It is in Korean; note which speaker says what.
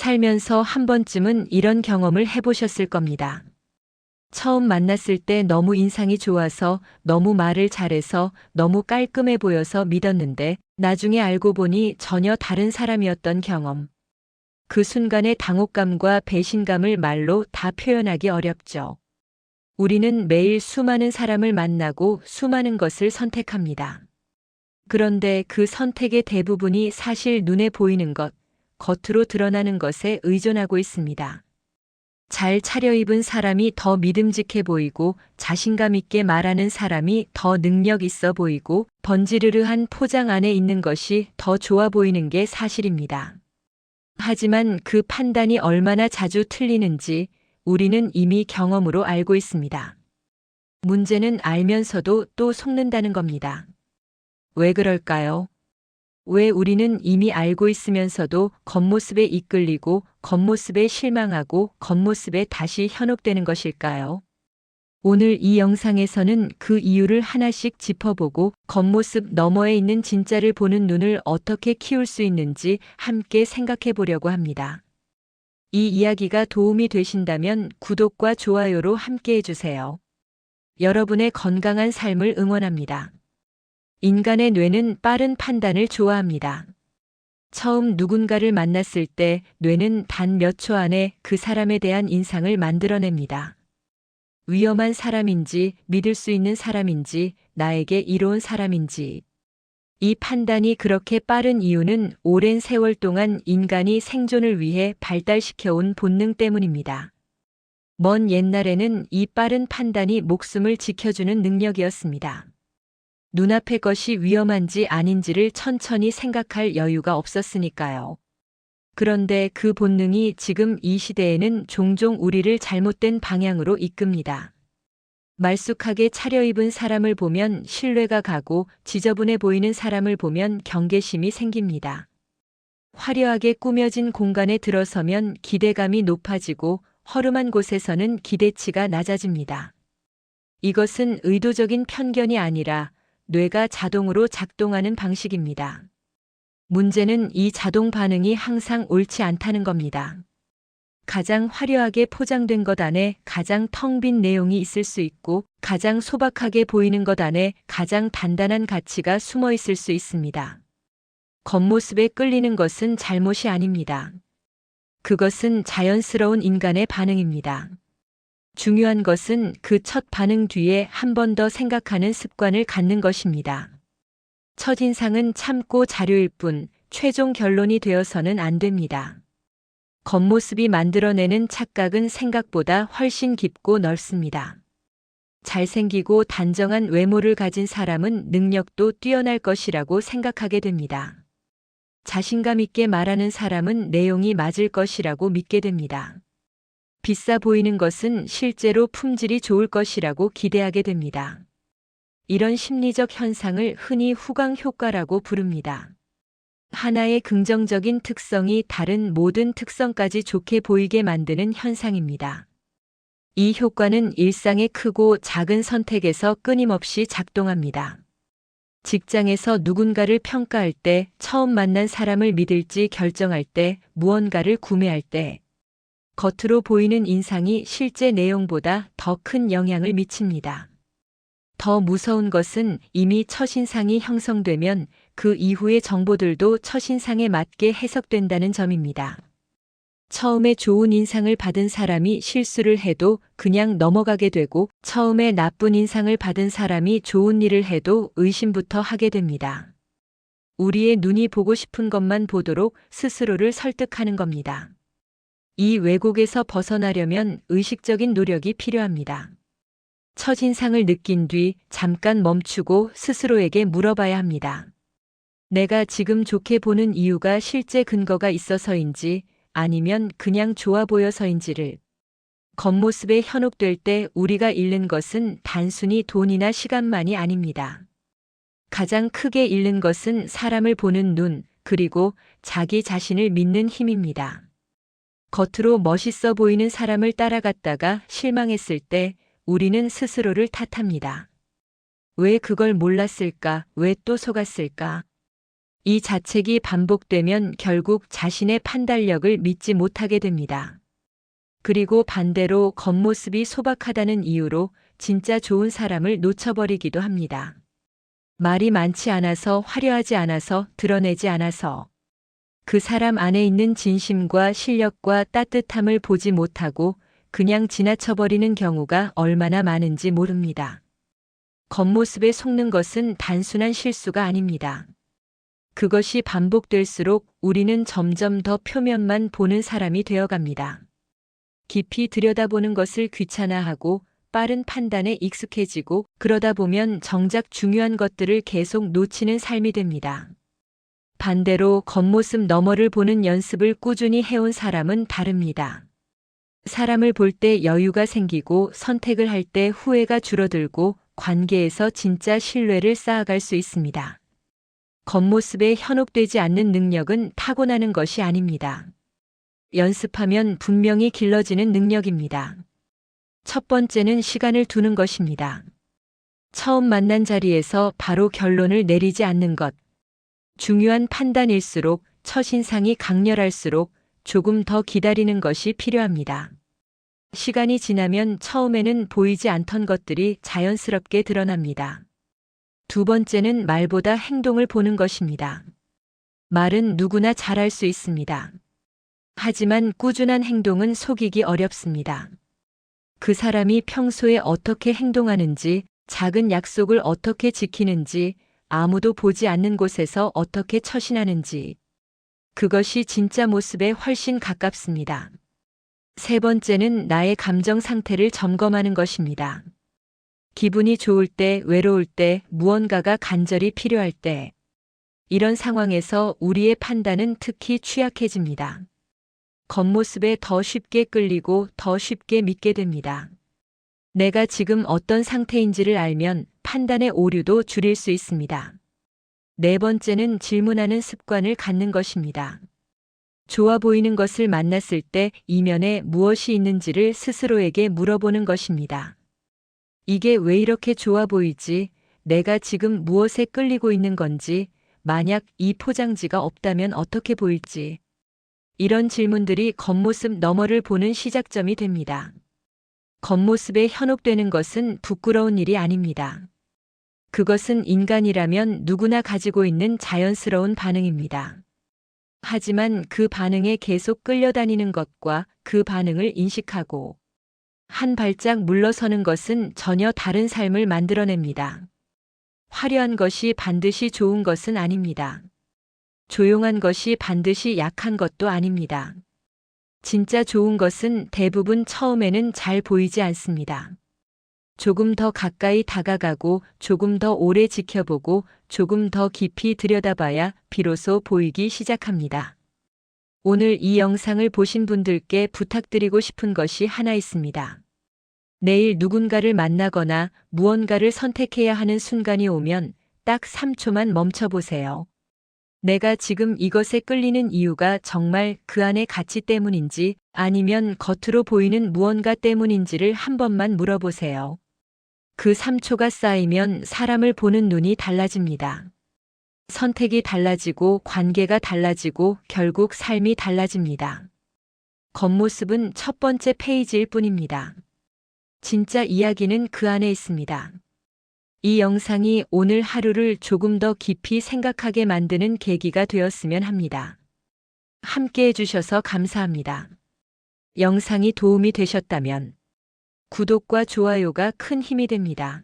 Speaker 1: 살면서 한 번쯤은 이런 경험을 해보셨을 겁니다. 처음 만났을 때 너무 인상이 좋아서, 너무 말을 잘해서, 너무 깔끔해 보여서 믿었는데 나중에 알고 보니 전혀 다른 사람이었던 경험. 그 순간의 당혹감과 배신감을 말로 다 표현하기 어렵죠. 우리는 매일 수많은 사람을 만나고 수많은 것을 선택합니다. 그런데 그 선택의 대부분이 사실 눈에 보이는 것, 겉으로 드러나는 것에 의존하고 있습니다. 잘 차려입은 사람이 더 믿음직해 보이고, 자신감 있게 말하는 사람이 더 능력 있어 보이고, 번지르르한 포장 안에 있는 것이 더 좋아 보이는 게 사실입니다. 하지만 그 판단이 얼마나 자주 틀리는지 우리는 이미 경험으로 알고 있습니다. 문제는 알면서도 또 속는다는 겁니다. 왜 그럴까요? 왜 우리는 이미 알고 있으면서도 겉모습에 이끌리고 겉모습에 실망하고 겉모습에 다시 현혹되는 것일까요? 오늘 이 영상에서는 그 이유를 하나씩 짚어보고 겉모습 너머에 있는 진짜를 보는 눈을 어떻게 키울 수 있는지 함께 생각해 보려고 합니다. 이 이야기가 도움이 되신다면 구독과 좋아요로 함께 해주세요. 여러분의 건강한 삶을 응원합니다. 인간의 뇌는 빠른 판단을 좋아합니다. 처음 누군가를 만났을 때 뇌는 단 몇 초 안에 그 사람에 대한 인상을 만들어냅니다. 위험한 사람인지, 믿을 수 있는 사람인지, 나에게 이로운 사람인지. 이 판단이 그렇게 빠른 이유는 오랜 세월 동안 인간이 생존을 위해 발달시켜온 본능 때문입니다. 먼 옛날에는 이 빠른 판단이 목숨을 지켜주는 능력이었습니다. 눈앞의 것이 위험한지 아닌지를 천천히 생각할 여유가 없었으니까요. 그런데 그 본능이 지금 이 시대에는 종종 우리를 잘못된 방향으로 이끕니다. 말쑥하게 차려입은 사람을 보면 신뢰가 가고 지저분해 보이는 사람을 보면 경계심이 생깁니다. 화려하게 꾸며진 공간에 들어서면 기대감이 높아지고 허름한 곳에서는 기대치가 낮아집니다. 이것은 의도적인 편견이 아니라 뇌가 자동으로 작동하는 방식입니다. 문제는 이 자동 반응이 항상 옳지 않다는 겁니다. 가장 화려하게 포장된 것 안에 가장 텅 빈 내용이 있을 수 있고, 가장 소박하게 보이는 것 안에 가장 단단한 가치가 숨어 있을 수 있습니다. 겉모습에 끌리는 것은 잘못이 아닙니다. 그것은 자연스러운 인간의 반응입니다. 중요한 것은 그 첫 반응 뒤에 한 번 더 생각하는 습관을 갖는 것입니다. 첫인상은 참고 자료일 뿐 최종 결론이 되어서는 안 됩니다. 겉모습이 만들어내는 착각은 생각보다 훨씬 깊고 넓습니다. 잘생기고 단정한 외모를 가진 사람은 능력도 뛰어날 것이라고 생각하게 됩니다. 자신감 있게 말하는 사람은 내용이 맞을 것이라고 믿게 됩니다. 비싸 보이는 것은 실제로 품질이 좋을 것이라고 기대하게 됩니다. 이런 심리적 현상을 흔히 후광 효과라고 부릅니다. 하나의 긍정적인 특성이 다른 모든 특성까지 좋게 보이게 만드는 현상입니다. 이 효과는 일상의 크고 작은 선택에서 끊임없이 작동합니다. 직장에서 누군가를 평가할 때, 처음 만난 사람을 믿을지 결정할 때, 무언가를 구매할 때, 겉으로 보이는 인상이 실제 내용보다 더 큰 영향을 미칩니다. 더 무서운 것은 이미 첫인상이 형성되면 그 이후의 정보들도 첫인상에 맞게 해석된다는 점입니다. 처음에 좋은 인상을 받은 사람이 실수를 해도 그냥 넘어가게 되고, 처음에 나쁜 인상을 받은 사람이 좋은 일을 해도 의심부터 하게 됩니다. 우리의 눈이 보고 싶은 것만 보도록 스스로를 설득하는 겁니다. 이 왜곡에서 벗어나려면 의식적인 노력이 필요합니다. 첫인상을 느낀 뒤 잠깐 멈추고 스스로에게 물어봐야 합니다. 내가 지금 좋게 보는 이유가 실제 근거가 있어서인지 아니면 그냥 좋아 보여서인지를. 겉모습에 현혹될 때 우리가 잃는 것은 단순히 돈이나 시간만이 아닙니다. 가장 크게 잃는 것은 사람을 보는 눈, 그리고 자기 자신을 믿는 힘입니다. 겉으로 멋있어 보이는 사람을 따라갔다가 실망했을 때 우리는 스스로를 탓합니다. 왜 그걸 몰랐을까? 왜 또 속았을까? 이 자책이 반복되면 결국 자신의 판단력을 믿지 못하게 됩니다. 그리고 반대로 겉모습이 소박하다는 이유로 진짜 좋은 사람을 놓쳐버리기도 합니다. 말이 많지 않아서, 화려하지 않아서, 드러내지 않아서 그 사람 안에 있는 진심과 실력과 따뜻함을 보지 못하고 그냥 지나쳐버리는 경우가 얼마나 많은지 모릅니다. 겉모습에 속는 것은 단순한 실수가 아닙니다. 그것이 반복될수록 우리는 점점 더 표면만 보는 사람이 되어갑니다. 깊이 들여다보는 것을 귀찮아하고 빠른 판단에 익숙해지고 그러다 보면 정작 중요한 것들을 계속 놓치는 삶이 됩니다. 반대로 겉모습 너머를 보는 연습을 꾸준히 해온 사람은 다릅니다. 사람을 볼 때 여유가 생기고 선택을 할 때 후회가 줄어들고 관계에서 진짜 신뢰를 쌓아갈 수 있습니다. 겉모습에 현혹되지 않는 능력은 타고나는 것이 아닙니다. 연습하면 분명히 길러지는 능력입니다. 첫 번째는 시간을 두는 것입니다. 처음 만난 자리에서 바로 결론을 내리지 않는 것. 중요한 판단일수록, 첫인상이 강렬할수록 조금 더 기다리는 것이 필요합니다. 시간이 지나면 처음에는 보이지 않던 것들이 자연스럽게 드러납니다. 두 번째는 말보다 행동을 보는 것입니다. 말은 누구나 잘할 수 있습니다. 하지만 꾸준한 행동은 속이기 어렵습니다. 그 사람이 평소에 어떻게 행동하는지, 작은 약속을 어떻게 지키는지, 아무도 보지 않는 곳에서 어떻게 처신하는지, 그것이 진짜 모습에 훨씬 가깝습니다. 세 번째는 나의 감정 상태를 점검하는 것입니다. 기분이 좋을 때, 외로울 때, 무언가가 간절히 필요할 때, 이런 상황에서 우리의 판단은 특히 취약해집니다. 겉모습에 더 쉽게 끌리고 더 쉽게 믿게 됩니다. 내가 지금 어떤 상태인지를 알면 판단의 오류도 줄일 수 있습니다. 네 번째는 질문하는 습관을 갖는 것입니다. 좋아 보이는 것을 만났을 때 이면에 무엇이 있는지를 스스로에게 물어보는 것입니다. 이게 왜 이렇게 좋아 보이지? 내가 지금 무엇에 끌리고 있는 건지, 만약 이 포장지가 없다면 어떻게 보일지. 이런 질문들이 겉모습 너머를 보는 시작점이 됩니다. 겉모습에 현혹되는 것은 부끄러운 일이 아닙니다. 그것은 인간이라면 누구나 가지고 있는 자연스러운 반응입니다. 하지만 그 반응에 계속 끌려다니는 것과 그 반응을 인식하고 한 발짝 물러서는 것은 전혀 다른 삶을 만들어냅니다. 화려한 것이 반드시 좋은 것은 아닙니다. 조용한 것이 반드시 약한 것도 아닙니다. 진짜 좋은 것은 대부분 처음에는 잘 보이지 않습니다. 조금 더 가까이 다가가고 조금 더 오래 지켜보고 조금 더 깊이 들여다봐야 비로소 보이기 시작합니다. 오늘 이 영상을 보신 분들께 부탁드리고 싶은 것이 하나 있습니다. 내일 누군가를 만나거나 무언가를 선택해야 하는 순간이 오면 딱 3초만 멈춰보세요. 내가 지금 이것에 끌리는 이유가 정말 그 안의 가치 때문인지 아니면 겉으로 보이는 무언가 때문인지를 한 번만 물어보세요. 그 3초가 쌓이면 사람을 보는 눈이 달라집니다. 선택이 달라지고 관계가 달라지고 결국 삶이 달라집니다. 겉모습은 첫 번째 페이지일 뿐입니다. 진짜 이야기는 그 안에 있습니다. 이 영상이 오늘 하루를 조금 더 깊이 생각하게 만드는 계기가 되었으면 합니다. 함께 해주셔서 감사합니다. 영상이 도움이 되셨다면 구독과 좋아요가 큰 힘이 됩니다.